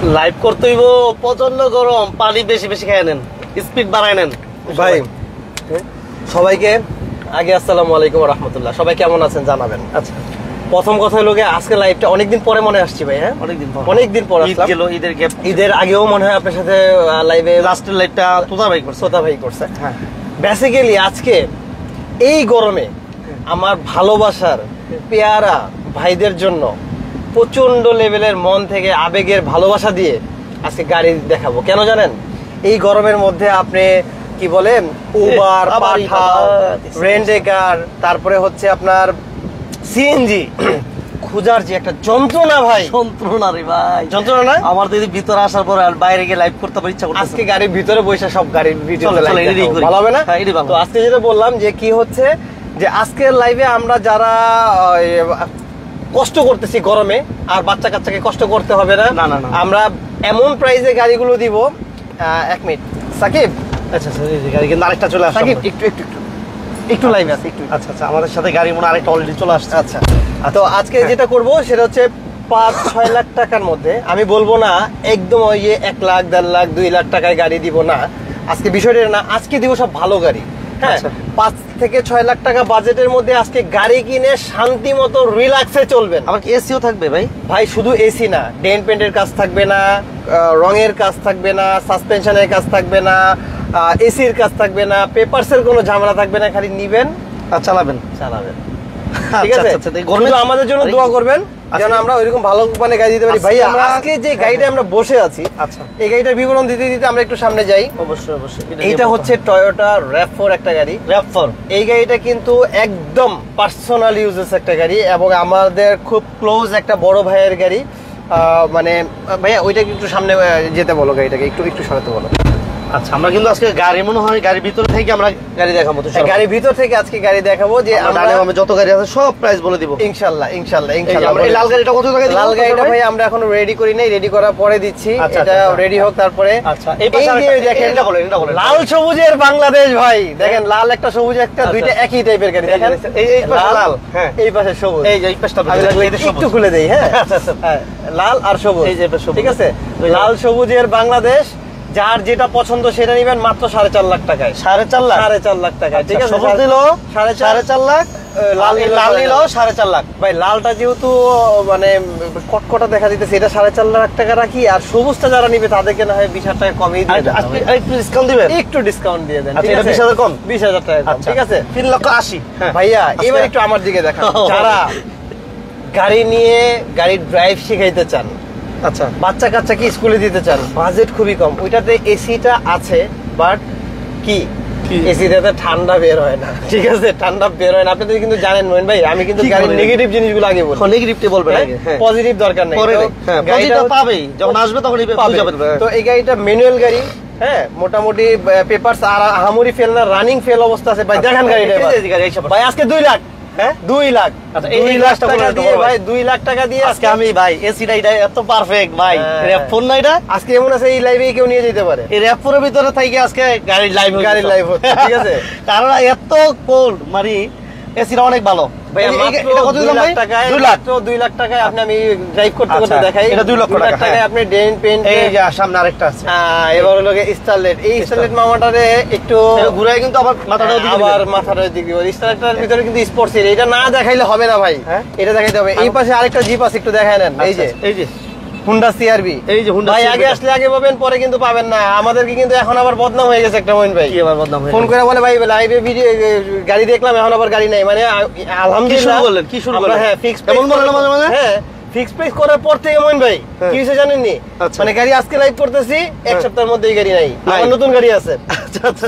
Live করতে হইব, প্রচন্ড গরম, পানি বেশি বেশি খেয়ে নেন, স্পিড বাড়ায় নেন ভাই। সবাইকে আগে আসসালামু আলাইকুম ওয়া রাহমাতুল্লাহ। সবাই কেমন আছেন জানাবেন। আচ্ছা, প্রথম কথা হলো আজকে লাইভটা অনেকদিন পরে মনে আসছি ভাই। হ্যাঁ, অনেকদিন পর আসলাম। ঈদের গ্যাপ, ঈদের আগেও মনে হয় আপনার সাথে লাইভে লাস্টের লাইভটা তোতা ভাই করছে। হ্যাঁ, বেসিক্যালি আজকে এই গরমে আমার ভালোবাসার পেয়ারা ভাইদের জন্য প্রচন্ড লেভেলের মন থেকে আবেগের ভালোবাসা দিয়ে আজকে গাড়ি দেখাবো। কেন জানেন? এই গরমের মধ্যে আপনি কি বলেন, উবার, পাঠা, রেন্টেকার, তারপরে হচ্ছে আপনার সিএনজি খুঁজার যে একটা যন্ত্রণা ভাই, যন্ত্রণা রে ভাই, যন্ত্রণা না? আমার তো ভিতরে আসার পর আর বাইরে গিয়ে লাইভ করতে ইচ্ছা করছে। আজকে গাড়ির ভিতরে বসে সব গাড়ির ভিডিও ভালো হবে না? তো আজকে যেটা বললাম যে কি হচ্ছে যে আজকের লাইভে আমরা যারা কষ্ট করতেছি গরমে, আর বাচ্চা কাচ্চাকে কষ্ট করতে হবে না। আমরা এমন প্রাইসে গাড়িগুলো দিব। এক মিনিট সাকিব, আচ্ছা গাড়ি কিন্তু আরেকটা চলে আসছে। সাকিব একটু লাইভ আছে একটু। আচ্ছা, আমাদের সাথে গাড়ি মনে আরেকটা অলরেডি চলে আসছে। আচ্ছা, তো আজকে যেটা করব সেটা হচ্ছে 5-6 লাখ টাকার মধ্যে। আমি বলবো না একদম ওই 1 লাখ, 1.5 লাখ, 2 লাখ টাকায় গাড়ি দিব না। আজকে বিষয়টা না, আজকে দিব সব ভালো গাড়ি। হ্যাঁ, 5 থেকে 6 লাখ টাকা বাজেটের মধ্যে আজকে গাড়ি কিনে শান্তি মতো রিল্যাক্সে চলবেন। আমার এসিও থাকবে ভাই, শুধু এসি না, ডেন্ট পেন্টের কাজ থাকবে না, রঙের কাজ থাকবে না, সাসপেনশনের কাজ থাকবে না, এসির কাজ থাকবে না, পেপারসের কোনো ঝামেলা থাকবে না। খালি নিবেন আর চালাবেন। ঠিক আছে, আমাদের জন্য দোয়া করবেন যেন আমরা ওইরকম ভালো মানে গাড়ি দিতে পারি। ভাই, আমরা আজকে যে গাড়িটা আমরা বসে আছি, এই গাড়িটার বিবরণ দিতে দিতে আমরা একটু সামনে যাই। অবশ্যই। এইটা হচ্ছে টয়োটা RAV4 একটা গাড়ি। RAV4 এই গাড়িটা কিন্তু একদম পার্সোনাল ইউজেস একটা গাড়ি, এবং আমাদের খুব ক্লোজ একটা বড় ভাইয়ের গাড়ি। মানে ভাইয়া ওইটা একটু সামনে যেতে বলো, গাড়িটাকে একটু সরাতে বলো। আচ্ছা, আমরা কিন্তু আজকে গাড়ি মনে হয় গাড়ির ভিতর থেকে আমরা গাড়ি দেখাবো। গাড়ির ভিতর থেকে আজকে গাড়ি দেখাবো যে আমরা যত গাড়ি আছে সব প্রাইস বলে দিব ইনশাআল্লাহ। এই লাল গাড়িটা কত টাকা দিব? লাল গাড়িটা ভাই আমরা এখনো রেডি করি নাই, রেডি করার পরে দিচ্ছি। এটা রেডি হোক তারপরে। আচ্ছা, এই পাশে দেখেন, এটা বলেন। লাল সবুজের বাংলাদেশ ভাই, দেখেন লাল একটা সবুজ একটা, দুইটা একই টাইপের গাড়ি। দেখেন এই পাশে লাল, হ্যাঁ এই পাশে সবুজ। এই যে এই পাশটা একটু খুলে দেই। হ্যাঁ, লাল আর সবুজ, এই যে সবুজ। ঠিক আছে, লাল সবুজের বাংলাদেশ। যার যেটা পছন্দ সেটা নিবেন মাত্র 4.5 লাখ টাকায়। 4.5 লাখ টাকায়। ঠিক আছে, সবুজ দিল 4.5 লাখ, লাল নিল 4.5 লাখ। ভাই, লালটা যেহেতু মানে কটকটা দেখা দিতেছে, এটা 4.5 লাখ টাকা রাখি। আর সবুজটা যারা নিবে তাদেরকে না হয় 20,000 টাকা কমই দিয়ে দেন। একটু ডিসকাউন্ট দিবেন? একটু ডিসকাউন্ট দিয়ে দেন। ঠিক আছে, 20,000 কম, 20,000 টাকা কম। ঠিক আছে, 3,80,000। ভাইয়া এবার একটু আমার দিকে দেখান। যারা গাড়ি নিয়ে গাড়ি ড্রাইভ শিখাইতে চান, আচ্ছা বাচ্চা কাচ্চাকে স্কুলে দিতে চান, বাজেট খুবই কম, ওইটাতে এসিটা আছে, বাট কি এসিটাতে ঠান্ডা বের হয় না। ঠিক আছে, ঠান্ডা বের হয় না। আপনি তো কিন্তু জানেন মইন ভাই, আমি কিন্তু গাড়ির নেগেটিভ জিনিসগুলো আগে বলি। নেগেটিভটা বলবেন আগে, পজিটিভ দরকার নেই। গাড়িটা পাবেই, যখন আসবে তখন বুঝে যাবেন। তো এই গাড়িটা ম্যানুয়াল গাড়ি। হ্যাঁ, মোটামুটি পেপারস আর হামুরি ফেল না, রানিং ফেল অবস্থা আছে। ভাই দেখেন গাড়িটা ভাই, আজকে 2 লাখ। হ্যাঁ, 2 লাখ। আচ্ছা, 2 লাখ টাকা দিয়ে ভাই, 2 লাখ টাকা দিয়ে আজকে আমি ভাই এসিটা এত পারফেক্ট ভাই। RAV4 না এটা? আজকে এমন আছে এই লাইভে কেউ নিয়ে যেতে পারে। এই RAV4 এর ভিতরে থেকে আজকে গাড়ির লাইভ হচ্ছে। ঠিক আছে, কারণ এত কোল্ড মানে এসিটা অনেক ভালো। ভাই, এটা কত দাম ভাই? 2 লাখ টাকায় আপনি আমি ড্রাইভ করতে করতে দেখাই। এটা 2 লক্ষ টাকায় আপনি ডেন্ট পেইন্ট, এই যে সামনে আরেকটা আছে। এবার হলো স্টারলেট। এই স্টারলেট মামাটারে একটু ঘুরাই কিন্তু আবার মাথাটা ওদিকে, আবার মাথাটা ওদিকে। স্টারলেটের ভিতরে কিন্তু স্পোর্টস এর, এটা না দেখাইলে হবে না ভাই। এটা দেখাইতে হবে। এই পাশে আরেকটা জিপ আছে, একটু দেখায় নেন। এই যে হুন্ডা CR-V। এই যে হুন্ডা ভাই, আগে আসলে আগে পাবেন, পরে কিন্তু পাবেন না। আমাদেরকে কিন্তু এখন আবার বদনাম হয়ে গেছে একটা মইন ভাই। কি আবার বদনাম হয়ে? ফোন করে বলে ভাই লাইভে ভিডিও গাড়ি দেখলাম, এখন আবার গাড়ি নাই। মানে আলহামদুলিল্লাহ কি শুরু করলেন? হ্যাঁ, ফিক্স এমন বলেন না মাঝে। হ্যাঁ, ফিক্স প্রাইস করার পর থেকে মইন ভাই কি হইছে জানেননি? মানে গাড়ি আজকে লাইভ করতেছি, এক সপ্তাহের মধ্যে এই গাড়ি নাই, আমার নতুন গাড়ি আছে।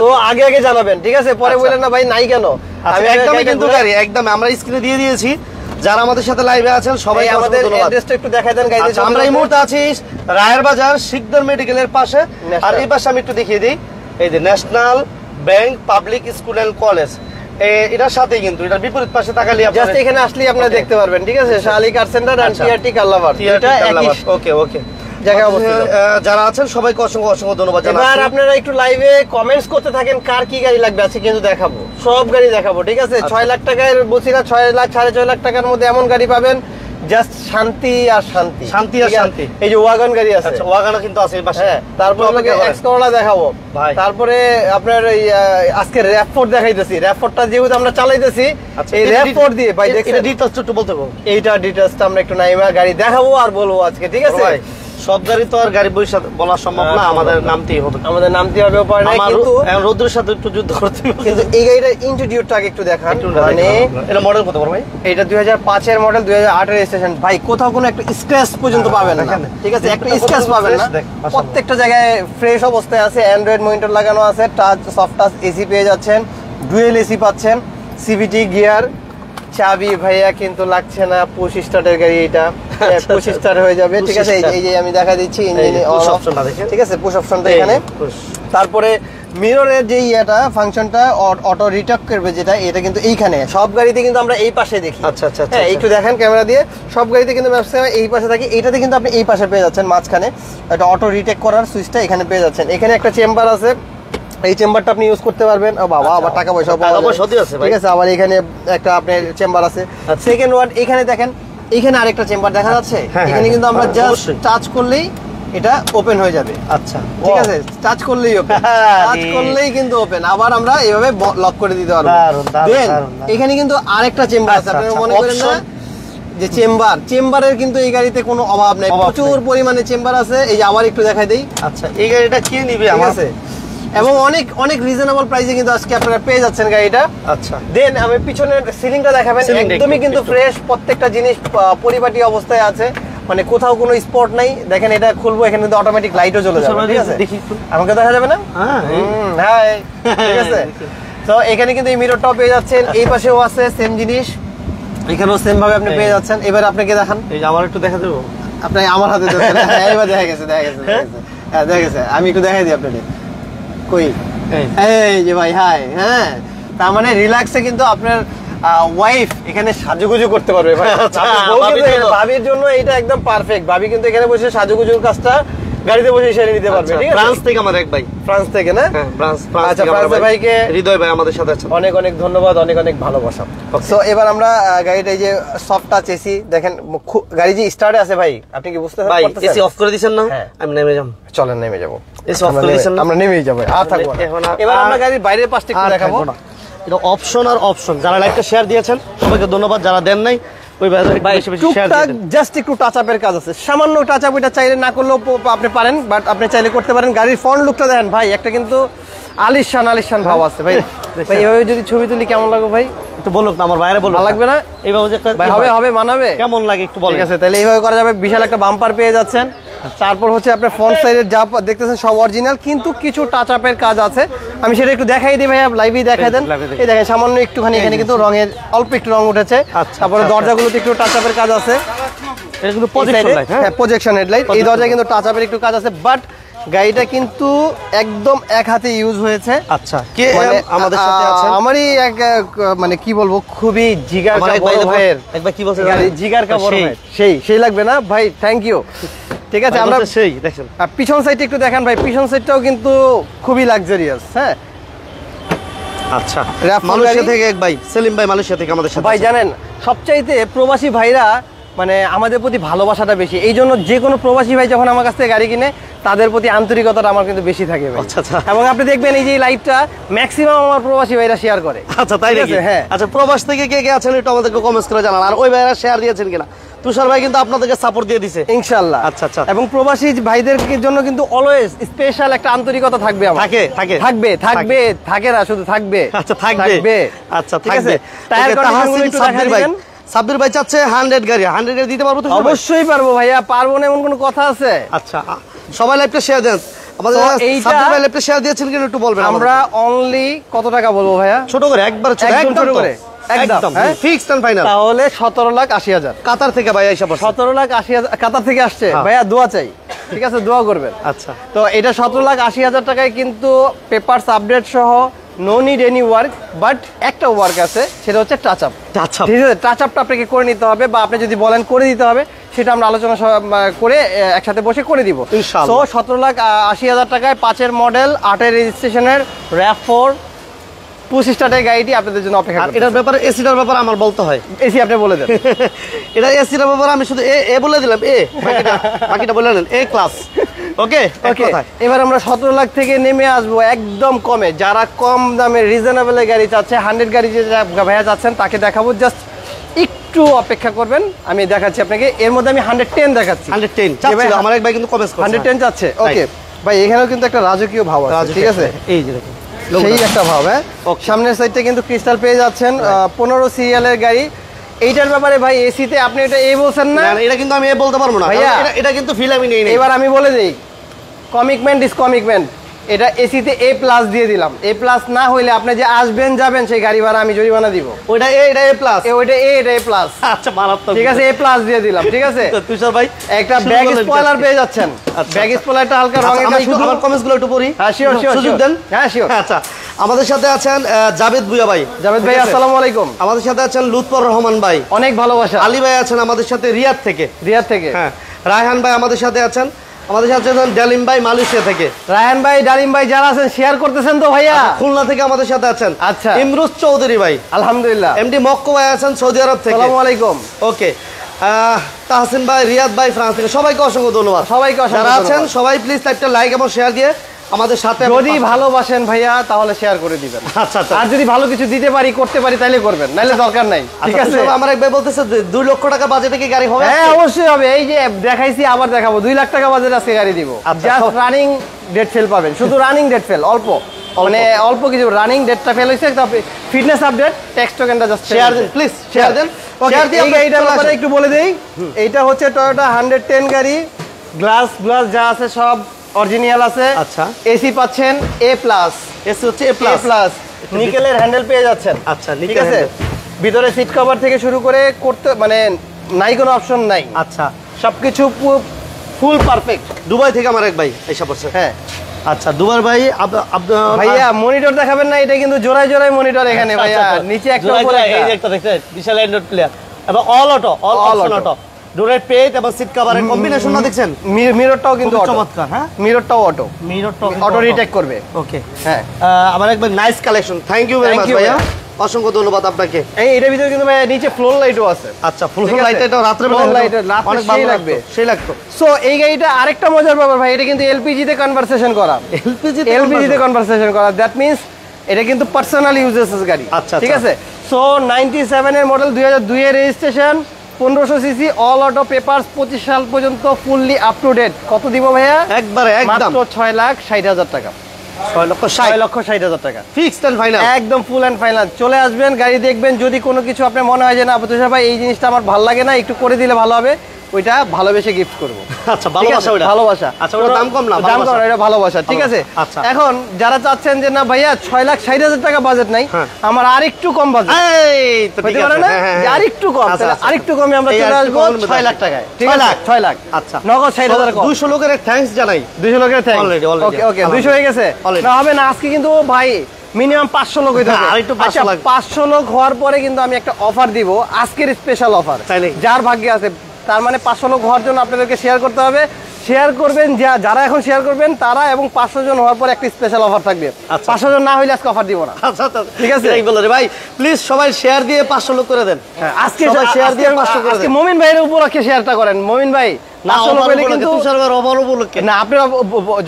তো আগে জানাবেন, ঠিক আছে? পরে বলেন না ভাই নাই কেন। আমি একদমই কিন্তু গাড়ি একদম আমরা স্ক্রিনে দিয়ে দিয়েছি। যারা আমাদের সাথে লাইভে আছেন সবাই আমাদের অ্যাড্রেসটা একটু দেখাই দেন। গাড়ি আমরা এই মুহূর্তে আছি রায়ের বাজার শিকদার মেডিকেলের পাশে। আর এই পাশে আমি একটু দেখিয়ে দিই, এই যে national bank public school and college, এটার সাথে কিন্তু এটার বিপরীত পাশে তাকালে জাস্ট এখানে আসলেই আপনারা দেখতে পারবেন। ঠিক আছে, শালি কার সেন্টার এন্ড টিআরটি কালাবার। এটা একই। ওকে জায়গা অবস্থিত। যারা আছেন সবাইকে অসংখ্য ধন্যবাদ। এবার আপনারা একটু লাইভে কমেন্টস করতে থাকেন কার কি গাড়ি লাগবে, আজকে কিন্তু দেখাবো, সব গাড়ি দেখাবো। ঠিক আছে, 6 লাখ টাকায় বলছি না, 6 লাখ 6.5 লাখ টাকার মধ্যে এমন গাড়ি পাবেন জাস্ট শান্তি আর শান্তি, শান্তি আর ঠিক আছে? শান্তি। এই যে ওয়াগন গাড়ি আছে, আচ্ছা ওয়াগনও কিন্তু আছে এই পাশে। হ্যাঁ, তারপরে এক্স করোলা দেখাবো ভাই। তারপরে আপনার এই আজকে র‍্যাপ4 দেখাইতেছি। র‍্যাপ4টা যেহেতু আমরা চালাইতেছি, এই র‍্যাপ4 দিয়ে ভাই দেখেন এটা ডিটেইলস একটু বলতে পারবো? এইটা ডিটেইলসটা আমরা একটু নাইমা গাড়ি দেখাবো আর বলবো আজকে, ঠিক আছে? ভাই সব গাড়ি তো আর গাড়ি বইসা বলা সম্ভব না, আমাদের নামতেই হবে। আমাদের নামতে হবে উপায় নাই, কিন্তু এখন রোদ্রের সাথে একটু যুদ্ধ করতে হবে। কিন্তু এই গাড়িটার ইন্টেরিয়রটা আগে একটু দেখান। মানে এটা মডেল কত বড় ভাই? এটা 2005 এর মডেল, 2008 এর রেজিস্ট্রেশন। ভাই কোথাও কোনো একটা স্ক্র্যাচ পর্যন্ত পাবেন না, ঠিক আছে? একটা স্ক্র্যাচ পাবেন না, প্রত্যেকটা জায়গায় ফ্রেশ অবস্থায় আছে। অ্যান্ড্রয়েড মনিটর লাগানো আছে, টাচ সফট টাচ এসি পেয়ে যাচ্ছেন, ডুয়েল এসি পাচ্ছেন, সিভিটি গিয়ার। চাবি ভাইয়া কিন্তু লাগছে না, 25 স্টার্টের গাড়ি এটা, 25 স্টার হয়ে যাবে, ঠিক আছে? এই যে আমি দেখা দিচ্ছি ইঞ্জিন অপশনটা দেখেন, ঠিক আছে? পুশ অপশনটা এখানে। তারপরে মিররের যে ইয়েটা ফাংশনটা অটো রিটাক করবে যেটা, এটা কিন্তু এইখানে সব গাড়িতে কিন্তু আমরা এই পাশে দেখি। আচ্ছা আচ্ছা হ্যাঁ, একটু দেখেন ক্যামেরা দিয়ে, সব গাড়িতে কিন্তু ম্যাক্সিমাম এই পাশে থাকে। এইটাতে কিন্তু আপনি এই পাশে পেয়ে যাচ্ছেন, মাঝখানে এটা অটো রিটেক করার সুইচটা এখানে পেয়ে যাচ্ছেন। এখানে একটা চেম্বার আছে, এই চেম্বারটা আপনি ইউজ করতে পারবেন। ও বাবা, আবার টাকা পয়সা পাওয়া যায়, ঠিক আছে? আবার এখানে একটা আপনার চেম্বার আছে। সেকেন্ড ওয়ার্ড এখানে দেখেন, এখানে আরেকটা চেম্বার দেখা যাচ্ছে। এখানে কিন্তু আমরা জাস্ট টাচ করলেই এটা ওপেন হয়ে যাবে। আচ্ছা, ঠিক আছে? টাচ করলেই ওপেন, টাচ করলেই কিন্তু ওপেন। আবার আমরা এইভাবে লক করে দিতে পারবো। দেন এখানে কিন্তু আরেকটা চেম্বার আছে, আপনারা মনে করেন না যে চেম্বারের কিন্তু এই গাড়িতে কোনো অভাব নাই, প্রচুর পরিমাণে চেম্বার আছে। এই যে আবার একটু দেখাই দেই। আচ্ছা, এই গাড়িটা কে নিবে? ঠিক আছে, এবং অনেক অনেক রিজনেবল প্রাইসে কিন্তু আজকে আপনারা পেয়ে যাচ্ছেন গাড়িটা। আচ্ছা, দেন আমি পিছনের সিলিংটা দেখাবেন, একদমই কিন্তু ফ্রেশ, প্রত্যেকটা জিনিস পরিপাটি অবস্থায় আছে, মানে কোথাও কোনো স্পট নাই। দেখেন এটা খুলবো, এখানে কিন্তু অটোমেটিক লাইটও জ্বলে যাবে, ঠিক আছে? দেখি আমাকে দেখা যাবে না? হ্যাঁ, ঠিক আছে। তো এখানে কিন্তু এই মিররটাও পেয়ে যাচ্ছেন, এই পাশেও আছে সেম জিনিস, এখানেও সেম ভাবে আপনি পেয়ে যাচ্ছেন। এবার আপনাকে দেখান, এই যে আমার একটু দেখা দেবো। আপনি আমার হাতে দেখছেন, হ্যাঁ এবার দেখা গেছে, হ্যাঁ দেখা গেছে। আমি একটু দেখাই দিই আপনাকে, কই এই যে ভাই, হাই। হ্যাঁ, তার মানে রিল্যাক্সে কিন্তু আপনার ওয়াইফ এখানে সাজুগুজু করতে পারবে ভাই। ভাবির জন্য এটা একদম পারফেক্ট। ভাবি কিন্তু এখানে বসে সাজুগুজুর কাজটা গাড়িতে বসে সেরে নিতে পারবে, ঠিক আছে? ফ্রান্স থেকে আমার এক ভাই, ফ্রান্স থেকে না? আচ্ছা, ফ্রান্সের ভাইকে, হৃদয় ভাই আমাদের সাথে আছেন, অনেক অনেক ধন্যবাদ, অনেক অনেক ভালোবাসা। তো এবার আমরা গাড়িটা এই যে সফট টাচ এসি দেখেন, গাড়ি যে স্টার্টে আছে ভাই, আপনি কি বুঝতে পারছেন? ভাই এসি অফ করে দিবেন না? আমি নেমে যাব। চলেন নেমে যাব, এসি অফ করে দিবেন না? আমরা নেমেই যাব, আর থাকবো না। এবার আমরা গাড়ির বাইরের পাশটা একটু দেখাবো। এটা অপশন আর অপশন। যারা লাইকটা শেয়ার দিয়েছেন সবাইকে ধন্যবাদ, যারা দেন নাই ওই ভাই বেশি বেশি শেয়ার দিবেন। জাস্ট একটু টাচ আপের কাজ আছে, সামান্য টাচ আপ, এটা চাইলে না করলেও আপনি পারেন, বাট আপনি চাইলে করতে পারেন। গাড়ির ফ্রন্ট লুকটা দেখেন ভাই, একটা কিন্তু আলিশান ভাব আছে ভাই। ভাই এভাবে যদি ছবি তুলি কেমন লাগবে ভাই? একটু বলুক না, আমার বাইরে বলুক। ভালো লাগবে না? এইভাবে যে ভাই হবে মানাবে, কেমন লাগে একটু বলেন। ঠিক আছে, তাহলে এইভাবে করা যাবে। বিশাল একটা বাম্পার পেয়ে যাচ্ছেন। তারপর হচ্ছে আপনার ফ্রন্ট সাইডের যা দেখতেছেন সব অরিজিনাল, কিন্তু কিছু টাচ আপের কাজ আছে। আমি সেটা একটু দেখাই দিই ভাইয়া, লাইভই দেখাই দেন। এই দেখেন সামান্য একটুখানি এখানে কিন্তু রঙের অল্প একটু রং উঠেছে। তারপরে দরজাগুলোতে একটু টাচ আপের কাজ আছে, এটা কিন্তু প্রজেকশন হেডলাইট। এই দরজায় কিন্তু টাচ আপের একটু কাজ আছে, বাট গাড়িটা কিন্তু একদম এক হাতে ইউজ হয়েছে। আচ্ছা, কে আমাদের সাথে আছে? আমারই এক, মানে কি বলবো, খুবই জিগার কা বড় ভাইয়ের। একবার কি বলছেন? জিগার কা বড় ভাই, সেই লাগবে না ভাই? Thank you. ঠিক আছে, আমরা সেই দেখেন পিছন সাইডটা একটু দেখান ভাই। পিছন সাইডটাও কিন্তু খুবই লাক্সারিয়াস। হ্যাঁ, আচ্ছা, মালয়েশিয়া থেকে এক ভাই, সেলিম ভাই মালয়েশিয়া থেকে আমাদের সাথে। ভাই জানেন সবচাইতে প্রবাসী ভাইরা মানে আমাদের প্রতি ভালোবাসাটা বেশি, এই জন্য যে কোনো প্রবাসী ভাই যখন আমার কাছ থেকে গাড়ি কিনে তাদের প্রতি আন্তরিকতাটা আমার কিন্তু বেশি থাকে ভাই। আচ্ছা, এবং আপনি দেখবেন এই যে লাইভটা ম্যাক্সিমাম আমার প্রবাসী ভাইরা শেয়ার করে। আচ্ছা, তাই নাকি? হ্যাঁ। আচ্ছা, প্রবাস থেকে কে কে আছেন একটু আমাদেরকে কমেন্টস করে জানান, আর ওই ভাইরা শেয়ার দিয়েছেন কিনা। তুষার ভাই কিন্তু আপনাদেরকে সাপোর্ট দিয়ে দিছে ইনশাআল্লাহ। আচ্ছা, এবং প্রবাসী ভাইদের জন্য কিন্তু অলওয়েজ স্পেশাল একটা আন্তরিকতা থাকবে আমার। থাকে না, শুধু থাকবে। আচ্ছা, থাকবে। আচ্ছা, ঠিক আছে। টায়ার কন্ডিশনগুলো একটু দেখাই দিবেন। সাব্বির ভাই চাচ্ছে 100 গাড়ি দিতে পারবো তো? অবশ্যই পারবো ভাইয়া, পারবো না এমন কোনো কথা আছে? আচ্ছা, সবাই লাইভটা শেয়ার দেন। আমাদের সাব্বির ভাই লাইভটা শেয়ার দিয়েছেন কিনা একটু বলবেন। আমরা অনলি কত টাকা বলবো ভাইয়া? ছোট করে, একবার ছোট করে, একদম ফিক্সড এন্ড ফাইনাল। তাহলে 17,80,000 কাতার থেকে ভাই আইসা পড়ছে। 17,80,000 কাতার থেকে আসছে ভাইয়া, দোয়া চাই, ঠিক আছে? দোয়া করবেন। আচ্ছা, তো এটা 17,80,000 টাকায় কিন্তু পেপারস আপডেট সহ, no need any work, but একটা ওয়ার্ক আছে, সেটা হচ্ছে টাচ আপ। ঠিক আছে, টাচ আপটা আপনাকে করে নিতে হবে, বা আপনি যদি বলেন করে দিতে হবে, সেটা আমরা আলোচনা করে একসাথে বসে করে দিব। তো 17,80,000 টাকায় 5 এর মডেল, 8 এর রেজিস্ট্রেশনের RAV4 পুশ স্টার্টের গাড়িটি আপনাদের জন্য অপেক্ষা আর করছে। এটার ব্যাপারে এসিটার ব্যাপারে আমার বলতে হয়। এসি আপনি বলে দেন। এটা এসিটার ব্যাপারে আমি শুধু এ বলে দিলাম, বাকিটা বলে নেন, এ ক্লাস। ওকে ওকে, এবার আমরা 17 লাখ থেকে নেমে আসবো একদম কমে। যারা কম দামে রিজনেবল গাড়ি চাচ্ছে, 100 গাড়ি যে ভাইয়া যাচ্ছেন তাকে দেখাবো, জাস্ট একটু অপেক্ষা করবেন, আমি দেখাচ্ছি আপনাকে। এর মধ্যে আমি 110 দেখাচ্ছি। 110 চাচ্ছিল আমার এক ভাই, কিন্তু কমেন্ট করছে 110 চাচ্ছে। ওকে ভাই, এখানেও কিন্তু একটা রাজকীয় ভাব আছে, ঠিক আছে? এই যে দেখুন সেই একটা ভাব। হ্যাঁ, সামনের সাইডটা কিন্তু ক্রিস্টাল পেয়ে যাচ্ছেন, 15 সিরিয়ালের গাড়ি। এইটার ব্যাপারে ভাই এসিতে আপনি এটা বলছেন না, এটা কিন্তু আমি বলতে পারবো না ভাইয়া, এটা কিন্তু ফিল আমি নেই। এবার আমি বলে দিই, কমিটমেন্ট ইজ কমিটমেন্ট। এটা এসিতে A+ দিয়ে দিলাম। A+ না হইলে আপনি যে আসবেন যাবেন সেই গাড়ি ভাড়া আমি জরিমানা দিব। ওইটা এটা A+, ওইটা এটা A+। আচ্ছা মারাত্মক, ঠিক আছে, A+ দিয়ে দিলাম, ঠিক আছে? তুষার ভাই একটা ব্যাগ স্পয়লার পেয়ে যাচ্ছেন। ব্যাগ স্পয়লারটা হালকা রঙের কাজ, শুধু আমার কমেন্টস গুলো একটু পড়ি। হ্যাঁ, শিওর শিওর, সুযোগ দেন। হ্যাঁ শিওর। আচ্ছা, আমাদের সাথে আছেন জাভেদ ভুইয়া ভাই। জাভেদ ভাই আসসালামু আলাইকুম। আমাদের সাথে আছেন লুৎফর রহমান ভাই, অনেক ভালোবাসা। আলী ভাই আছেন আমাদের সাথে রিয়াদ থেকে। হ্যাঁ, রায়হান ভাই আমাদের সাথে আছেন। আমাদের সাথে আছেন ডালিম ভাই মালয়েশিয়া থেকে। রায়হান ভাই, ডালিম ভাই যারা আছেন শেয়ার করতেছেন তো ভাইয়া? খুলনা থেকে আমাদের সাথে আছেন। আচ্ছা, ইমরুজ চৌধুরী ভাই। আলহামদুলিল্লাহ। এমডি মক্কো ভাই আছেন সৌদি আরব থেকে। আসসালামু আলাইকুম। ওকে, তাহসিন ভাই, রিয়াদ ভাই ফ্রান্স থেকে, সবাইকে অসংখ্য ধন্যবাদ। সবাইকে অসংখ্য যারা আছেন ধন্যবাদ। সবাই প্লিজ একটা লাইক এবং শেয়ার দিয়ে আমাদের সাথে, যদি ভালোবাসেন ভাইয়া তাহলে শেয়ার করে দিবেন। আচ্ছা আচ্ছা, আর যদি ভালো কিছু দিতে পারি, করতে পারি, তাহলে করবেন, নাহলে দরকার নাই, ঠিক আছে? আমার এক ভাই বলতেছে 2 লক্ষ টাকা বাজেটে কি গাড়ি হবে? হ্যাঁ অবশ্যই হবে। এই যে দেখাইছি, আবার দেখাবো, 2 লাখ টাকা বাজেট আজকে গাড়ি দিব। জাস্ট রানিং ডেট ফেল পাবেন, শুধু রানিং ডেট ফেল, অল্প, মানে অল্প কিছু রানিং ডেটটা ফেল হইছে। ফিটনেস আপডেট, টেক্সট টোকেনটা জাস্ট শেয়ার দেন প্লিজ, শেয়ার দেন। শেয়ার দিয়ে এই গাড়িটার ব্যাপারে একটু বলে দেই। এইটা হচ্ছে টয়োটা 110 গাড়ি, গ্লাস যা আছে সব অরিজিনাল আছে। আচ্ছা, এসি পাচ্ছেন A+, এসি হচ্ছে A+, নিকেলের হ্যান্ডেল পেয়ে যাচ্ছেন। আচ্ছা, ঠিক আছে, ভিতরে সিট কভার থেকে শুরু করে করতে মানে নাই কোনো অপশন নাই। আচ্ছা, সবকিছু ফুল পারফেক্ট। দুবাই থেকে আমার এক ভাই এসে পড়ছে। হ্যাঁ, আচ্ছা, দুবার ভাই ভাইয়া মনিটর দেখাবেন না, এটা কিন্তু জোড়ায় জোড়ায় মনিটর এখানে ভাইয়া, নিচে একটা উপরে এই যে একটা দেখছেন বিশাল অ্যান্ড্রয়েড প্লেয়ার এবং অল অটো, অটো ডোরের পেজ এবং সিট কভারের কম্বিনেশনটা দেখছেন। মিররটাও কিন্তু চমৎকার। হ্যাঁ, মিররটাও অটো, মিররটা অটো রিটেক করবে। ওকে, হ্যাঁ, আমার একবার nice collection, thank you very much ভাইয়া, অসংখ্য ধন্যবাদ আপনাকে। এটার ভিতরে কিন্তু ভাইয়া নিচে ফ্লোর লাইটও আছে। আচ্ছা, ফুল লাইট, এটা রাত্রে অনেক ভালো লাগবে, সেই লাগতো। সো এই গাড়িটা আরেকটা মজার ব্যাপার ভাই, এটা কিন্তু এলপিজি তে কনভারসেশন করা, এলপিজি তে কনভারসেশন করা, দ্যাট মিন্স এটা কিন্তু পার্সোনাল ইউজেস গাড়ি। আচ্ছা, ঠিক আছে। সো 97 এর মডেল, 2002 এর registration, 1500 CC, all auto papers, 25 সাল পর্যন্ত ফুললি আপ টু ডেট। কত দিব ভাইয়া? একবারে একদম মাত্র 6,60,000 টাকা। 6,60,000 টাকা ফিক্সড এন্ড ফাইনাল, একদম ফুল এন্ড ফাইনাল। চলে আসবেন, গাড়ি দেখবেন, যদি কোনো কিছু আপনার মনে হয় যে না তুষার ভাই এই জিনিসটা আমার ভালো লাগে না, একটু করে দিলে ভালো হবে, ওইটা ভালোবেসে গিফট করব। আচ্ছা, ভালোবাসা, ওটা ভালোবাসা। আচ্ছা, ওটা দাম কম না, দাম কম, এটা ভালোবাসা। ঠিক আছে। আচ্ছা, এখন যারা চাচ্ছেন যে না ভাইয়া 6,60,000 টাকা বাজেট নাই, আমার আরেকটু কম বাজেট, এই তো ঠিক আছে, আরেকটু কম, আরেকটু কমে আমরা চলে আসবো 6 লাখ টাকায়। ঠিক আছে, 6 লাখ। আচ্ছা, নগদ 60,000 কম। 200 লোকের থ্যাঙ্কস জানাই, 200 লোকের থ্যাঙ্কস। অলরেডি ওকে ওকে, 200 হয়ে গেছে না, হবে না আজকে কিন্তু ভাই, মিনিমাম 500 লোক হইতে হবে। আরেকটু 500 লোক হওয়ার পরে কিন্তু আমি একটা অফার দিব, আজকের স্পেশাল অফার, যার ভাগ্যে আছে। তার মানে 500 লোক হওয়ার জন্য আপনাদেরকে শেয়ার করতে হবে। শেয়ার করবেন, যারা এখন শেয়ার করবেন তারা, এবং 500 জন হওয়ার পর একটা স্পেশাল অফার থাকবে। 500 জন না হইলে আজকে অফার দিব না। আচ্ছা, ঠিক আছে, এই বলো রে ভাই, প্লিজ সবাই শেয়ার দিয়ে 500 লোক করে দেন। আজকে সবাই শেয়ার দিয়ে 500 করে দেন। আজকে মুমিন ভাইয়ের উপলক্ষে শেয়ারটা করেন। মুমিন ভাই না, কিন্তু তুষার ওভার উপলক্ষে না, আপনার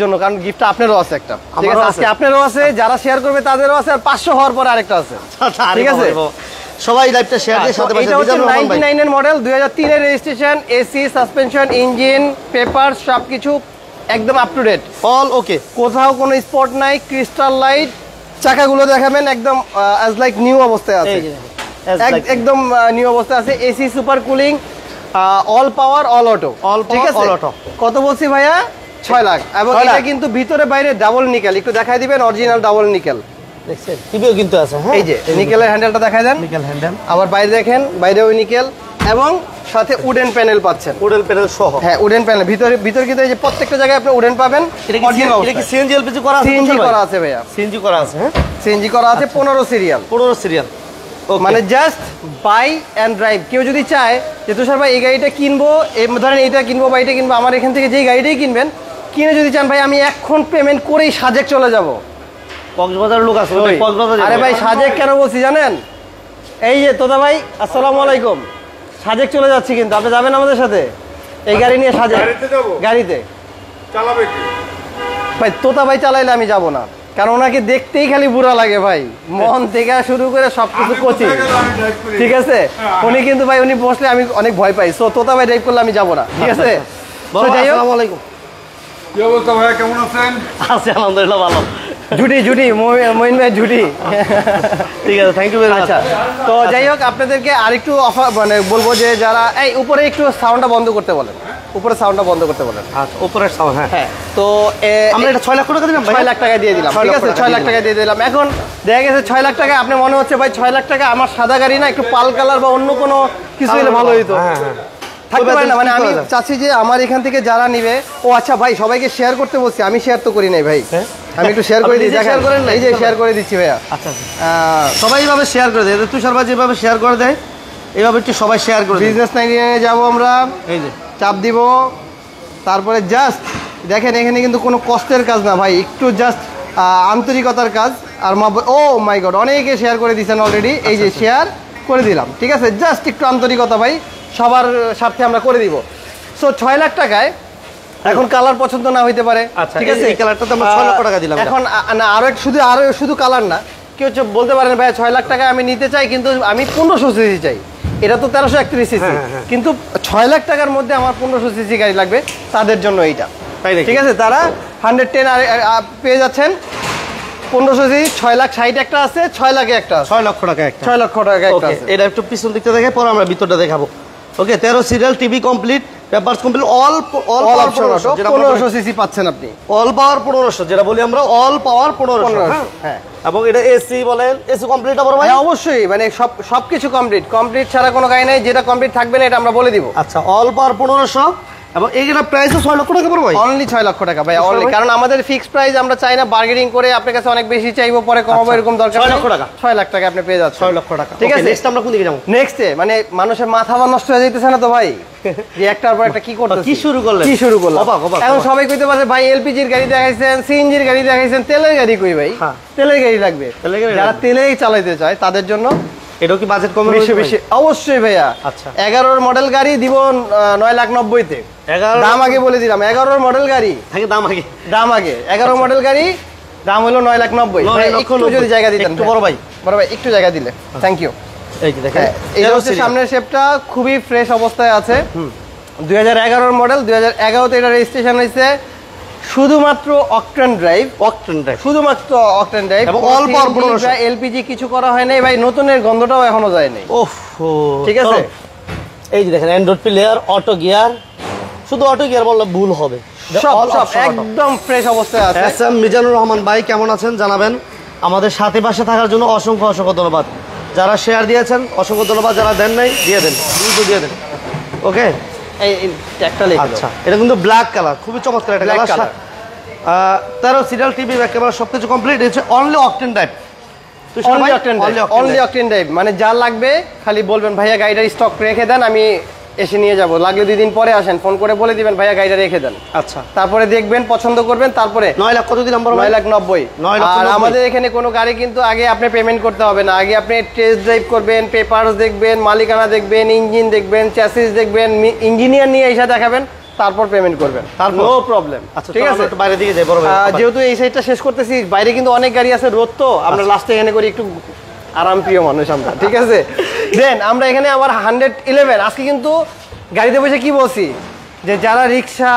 জন্য, কারণ গিফটটা আপনারও আছে একটা। ঠিক আছে, আজকে আপনারও আছে, যারা শেয়ার করবে তাদেরও আছে, আর 500 হওয়ার পর আরেকটা আছে। ঠিক আছে, সবাই লাইভটা শেয়ার দিয়ে সাথে এটা হচ্ছে 99 এর মডেল, 2003 এর registration, AC, suspension, engine, paper সবকিছু একদম up to date, all okay, কোথাও কোনো স্পট নাই, ক্রিস্টাল লাইট। চাকাগুলো দেখাবেন একদম অ্যাজ লাইক নিউ অবস্থায় আছে, একদম নিউ অবস্থায় আছে। এসি, সুপার কুলিং, অল পাওয়ার, অল অটো, ঠিক আছে। কত বলছি ভাইয়া? 6 লাখ। এবং এটা কিন্তু ভিতরে বাইরে ডাবল নিকেল, একটু দেখাই দিবেন, অরিজিনাল ডাবল নিকেল দেখছেন, টিভিও কিন্তু আছে। হ্যাঁ, এই যে নিকেলের হ্যান্ডেলটা দেখাই দেন, নিকেল হ্যান্ডেল, আবার বাইরে দেখেন, বাইরেও নিকেল, এবং সাথে উডেন প্যানেল পাচ্ছেন, উডেন প্যানেল সহ। হ্যাঁ, উডেন প্যানেল, ভিতরে কিন্তু এই যে প্রত্যেকটা জায়গায় আপনি উডেন পাবেন। এটা কি সিএনজি এলপিজি করা আছে? সিএনজি করা আছে ভাইয়া, সিএনজি করা আছে। হ্যাঁ, সিএনজি করা আছে, 15 সিরিয়াল, 15 সিরিয়াল, মানে জাস্ট বাই অ্যান্ড ড্রাইভ। কেউ যদি চায় যে তুষার ভাই এই গাড়িটা কিনবো, ধরেন এইটা কিনবো বা এইটা কিনবো, আমার এখান থেকে যেই গাড়িটাই কিনবেন, কিনে যদি চান ভাই আমি এখন পেমেন্ট করেই সাজেক চলে যাব, কক্সবাজার লোক আছে ওই। কক্সবাজার আরে ভাই সাজেক কেন বলছি জানেন? এই যে তোতা ভাই আসসালামু আলাইকুম, সাজেক চলে যাচ্ছি কিন্তু আপনি যাবেন আমাদের সাথে এই গাড়ি নিয়ে সাজেক? গাড়িতে যাবো? গাড়িতে চালাবে কি? ভাই তোতা ভাই চালাইলে আমি যাব না, কারণ ওনাকে দেখতেই খালি বুড়া লাগে ভাই, মন থেকে শুরু করে সবকিছু আমি কোচিং। কোথায় গেলাম? আমি drive করি। ঠিক আছে, উনি কিন্তু ভাই উনি বসলে আমি অনেক ভয় পাই, সো তোতা ভাই ড্রাইভ করলে আমি যাব না, ঠিক আছে? বলো তো যাই হোক, আসসালামু আলাইকুম। কি অবস্থা ভাইয়া, কেমন আছেন? আছি আলহামদুলিল্লাহ ভালো। জুটি মইন ভাই জুটি। ঠিক আছে, থ্যাংক ইউ ভেরি মাচ। আচ্ছা, তো যাই হোক আপনাদেরকে আরেকটু অফার মানে বলবো যে যারা এই উপরে একটু সাউন্ডটা বন্ধ করতে বলেন, উপরে সাউন্ডটা বন্ধ করতে বলেন। আচ্ছা উপরের সাউন্ড, হ্যাঁ হ্যাঁ, তো আমরা এটা 6 লাখ টাকা দিলাম ভাই। 6 লাখ টাকা দিয়ে দিলাম, 6 ঠিক লাখ আছে, টাকা 6 লাখ টাকা দিয়ে দিলাম। এখন দেখা গেছে 6 লাখ টাকা আপনি মনে হচ্ছে ভাই 6 লাখ টাকা আমার সাদা গাড়ি না, একটু পাল কালার বা অন্য কোনো কিছু হলে ভালো হতো। হ্যাঁ হ্যাঁ থাকতে পারে না, মানে আমি কি করা যায়? চাচ্ছি যে আমার এখান থেকে যারা নিবে, ও আচ্ছা ভাই সবাইকে শেয়ার করতে বলছি, আমি শেয়ার তো করি নাই ভাই, আমি একটু শেয়ার করে আপনি দিই, নিজে দেখেন share করেন নাই? এই যে শেয়ার করে দিচ্ছি ভাইয়া। আচ্ছা আচ্ছা। সবাই এইভাবে শেয়ার করে দেয়, তুষার ভাই যেভাবে শেয়ার করে দেয় এইভাবে একটু সবাই শেয়ার করে দেয়। বিজনেস 99 যাবো আমরা, এই যে চাপ দিব, তারপরে জাস্ট দেখেন এখানে কিন্তু কোনো কষ্টের কাজ না ভাই, একটু জাস্ট আন্তরিকতার কাজ। আর ও মাই গড, অনেকে শেয়ার করে দিয়েছেন অলরেডি, এই যে শেয়ার করে দিলাম, ঠিক আছে, জাস্ট একটু আন্তরিকতা ভাই, সবার স্বার্থে আমরা করে দিব। সো 6 লাখ টাকায় এখন কালার পছন্দ না হইতে পারে, আচ্ছা, ঠিক আছে, এই কালারটাতে আমরা 6 লক্ষ টাকা দিলাম। এখন না আরো শুধু কালার না, কেউ হচ্ছে বলতে পারেন ভাই 6 লাখ টাকা আমি নিতে চাই কিন্তু আমি 1500 সিসি চাই, এটা তো 1331 সিসি, কিন্তু 6 লাখ টাকার মধ্যে আমার 1500 সিসি গাড়ি লাগবে, তাদের জন্য এইটা, তাই নাকি? ঠিক আছে, তারা 110 পেয়ে যাচ্ছেন 1500 সিসি। 6 লাখ 60 একটা আছে, 6 লাখে একটা আছে, 6 লক্ষ টাকা একটা। 6 লক্ষ টাকা একটা ওকে, আছে। এটা একটু পিছন দিকটা দেখে পরে আমরা ভিতরটা দেখাবো। ওকে, 13 serial, TV complete, papers complete, all all পাওয়ার অপশন অটো, 1500 সিসি পাচ্ছেন আপনি, অল পাওয়ার 1500 যেটা বলি আমরা, অল পাওয়ার 1500। 1500, হ্যাঁ। এবং এটা এসি বলেন, এসি কমপ্লিট হবে ভাই? হ্যাঁ অবশ্যই, মানে সবকিছু কমপ্লিট ছাড়া কোনো গাড়ি নাই, যেটা কমপ্লিট থাকবে না এটা আমরা বলে দিব। আচ্ছা, অল পাওয়ার 1500 এবং এইগুলা প্রাইস 6 লক্ষ টাকা পড়বে ভাই? অনলি 6 লক্ষ টাকা ভাই, অনলি, ভাই? কারণ আমাদের ফিক্সড প্রাইস আমরা চাই না বার্গেনিং করে আপনার কাছে অনেক বেশি চাইবো পরে কমাবো, আচ্ছা, এরকম দরকার 6 নেই। লক্ষ টাকা। 6 লাখ টাকা আপনি পেয়ে যাচ্ছেন, 6 লক্ষ টাকা, ঠিক আছে। নেক্সট আমরা কোন দিকে যাবো? নেক্সটে মানে মানুষের মাথা বা নষ্ট হয়ে যাইতেছে না তো ভাই, যে একটার পর একটা কি করতেছি, কি শুরু করলেন? কি শুরু করলাম? অবাক, অবাক, এখন অবাক। সবাই কইতে পারে ভাই এলপিজির গাড়ি দেখাইছেন, সিএনজির গাড়ি দেখাইছেন, তেলের গাড়ি কই ভাই? হ্যাঁ। তেলের গাড়ি লাগবে, তেলের গাড়ি যারা লাগবে। তেলেই চালাইতে চায় তাদের জন্য এটাও কি বাজেট কমে বেশি বেশি অবশ্যই ভাইয়া। আচ্ছা। 11 মডেল গাড়ি দিব 9,90,000-তে, 11 দাম আগে বলে দিলাম, 11 মডেল গাড়ি থাকে দাম আগে। দাম আগে 11 মডেল গাড়ি দাম হলো 9,90,000। ভাই, একটু যদি জায়গা দিতেন একটু বড় ভাই। বড় ভাই একটু জায়গা দিলে, থ্যাংক ইউ। এই যে দেখেন, এটা হচ্ছে সামনের শেপটা খুবই ফ্রেশ অবস্থায় আছে, 2011 মডেল, 2011 তে এটা রেজিস্ট্রেশন হয়েছে, শুধুমাত্র অকটেন ড্রাইভ, অকটেন ড্রাইভ শুধুমাত্র অকটেন ড্রাইভ, এবং অল্প আর 1500 এলপিজি কিছু করা হয় নাই ভাই, নতুনের গন্ধটাও এখনো যায় নাই, ওফ, ঠিক আছে। এই যে দেখেন অ্যান্ড্রয়েড প্লেয়ার, অটো গিয়ার, শুধু অটো গিয়ার বললে ভুল হবে, সব একদম ফ্রেশ অবস্থায় আছে। এসএম মিজানুর রহমান ভাই কেমন আছেন জানাবেন, আমাদের সাথে পাশে থাকার জন্য অসংখ্য অসংখ্য ধন্যবাদ, যারা শেয়ার দিয়েছেন অসংখ্য ধন্যবাদ, যারা দেন নাই দিয়ে দেন, দ্রুত দিয়ে দেন। ওকে, এই ট্যাগটা লিখে দাও। আচ্ছা, এটা কিন্তু ব্ল্যাক কালার, খুবই চমৎকার একটা Black colour. 13 serial, TV back camera সবকিছু কমপ্লিট, হচ্ছে only octane drive, only octane drive, মানে যা লাগবে খালি বলবেন ভাইয়া গাড়িটার স্টক রেখে দেন, আমি এসে নিয়ে যাব, লাগলে 2 দিন পরে আসেন, ফোন করে বলে দিবেন ভাইয়া গাড়িটা রেখে দেন, আচ্ছা। তারপরে দেখবেন পছন্দ করবেন, তারপরে 9 লাখ কত দিলাম বড় ভাই? 9,90,000। 9,90,000 আর আমাদের এখানে কোনো গাড়ি কিন্তু আগে আপনি পেমেন্ট করতে হবে না, আগে আপনি টেস্ট ড্রাইভ করবেন, পেপারস দেখবেন, মালিকানা দেখবেন, ইঞ্জিন দেখবেন, চ্যাসিস দেখবেন, ইঞ্জিনিয়ার নিয়ে এসে দেখাবেন, তারপর পেমেন্ট করবেন, তারপর? No problem. আচ্ছা, ঠিক ঠিক আছে, আছে, একটু বাইরে দিকে যাই বড় ভাই। যেহেতু এই সাইডটা শেষ করতেছি, বাইরে কিন্তু অনেক গাড়ি আছে, রোদ তো, আমরা লাস্টে এখানে করি একটু আরাম প্রিয় মানুষ আমরা, ঠিক আছে। দেন আমরা এখানে আবার 111 আজকে কিন্তু গাড়িতে বসে কি বলছি, যে যারা রিক্সা,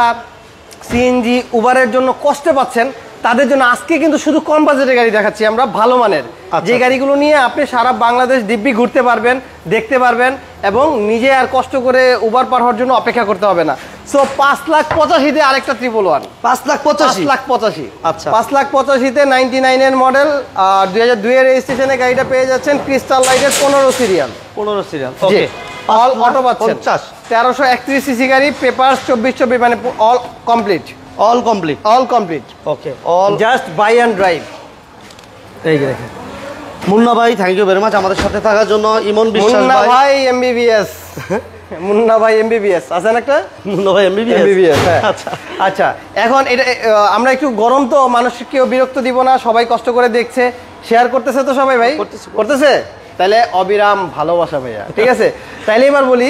সিএনজি, উবারের জন্য কষ্ট পাচ্ছেন তাদের জন্য আজকে কিন্তু শুধু কম বাজেটের গাড়ি দেখাচ্ছি আমরা, ভালো মানের, যে গাড়িগুলো নিয়ে আপনি সারা বাংলাদেশ দিব্যি ঘুরতে পারবেন, দেখতে পারবেন, এবং নিজে আর কষ্ট করে উবার পার হওয়ার জন্য অপেক্ষা করতে হবে না। সো 5,85,000-তে আরেকটা 111, 5,85,000। 5,85,000, আচ্ছা। 5,85,000-তে 99 এর মডেল, আর 2002 এর রেজিস্ট্রেশনে গাড়িটা পেয়ে যাচ্ছেন, ক্রিস্টাল লাইটের 15 সিরিয়াল, 15 সিরিয়াল, জি, ওকে। অল অটো পাচ্ছেন, 50, 1331 সিসি গাড়ি, পেপার 24 মানে all complete, all complete, all complete, okay, all. Just buy and drive. এই যে দেখেন মুন্না ভাই, থ্যাংক ইউ ভেরি মাচ আমাদের সাথে থাকার জন্য। ইমন বিশ্বাস মুন্না ভাই, ভাই এমবিবিএস, মুন্না ভাই এমবিবিএস আছেন একটা? মুন্না ভাই এমবিবিএস, হ্যাঁ। আচ্ছা আচ্ছা, এখন এটা আমরা একটু গরম তো, মানুষকেও বিরক্ত দিব না, সবাই কষ্ট করে দেখছে, শেয়ার করতেছে তো সবাই ভাই? করতেছে। তাহলে অবিরাম ভালোবাসা ভাইয়া, ঠিক আছে। তাইলে এবার বলি,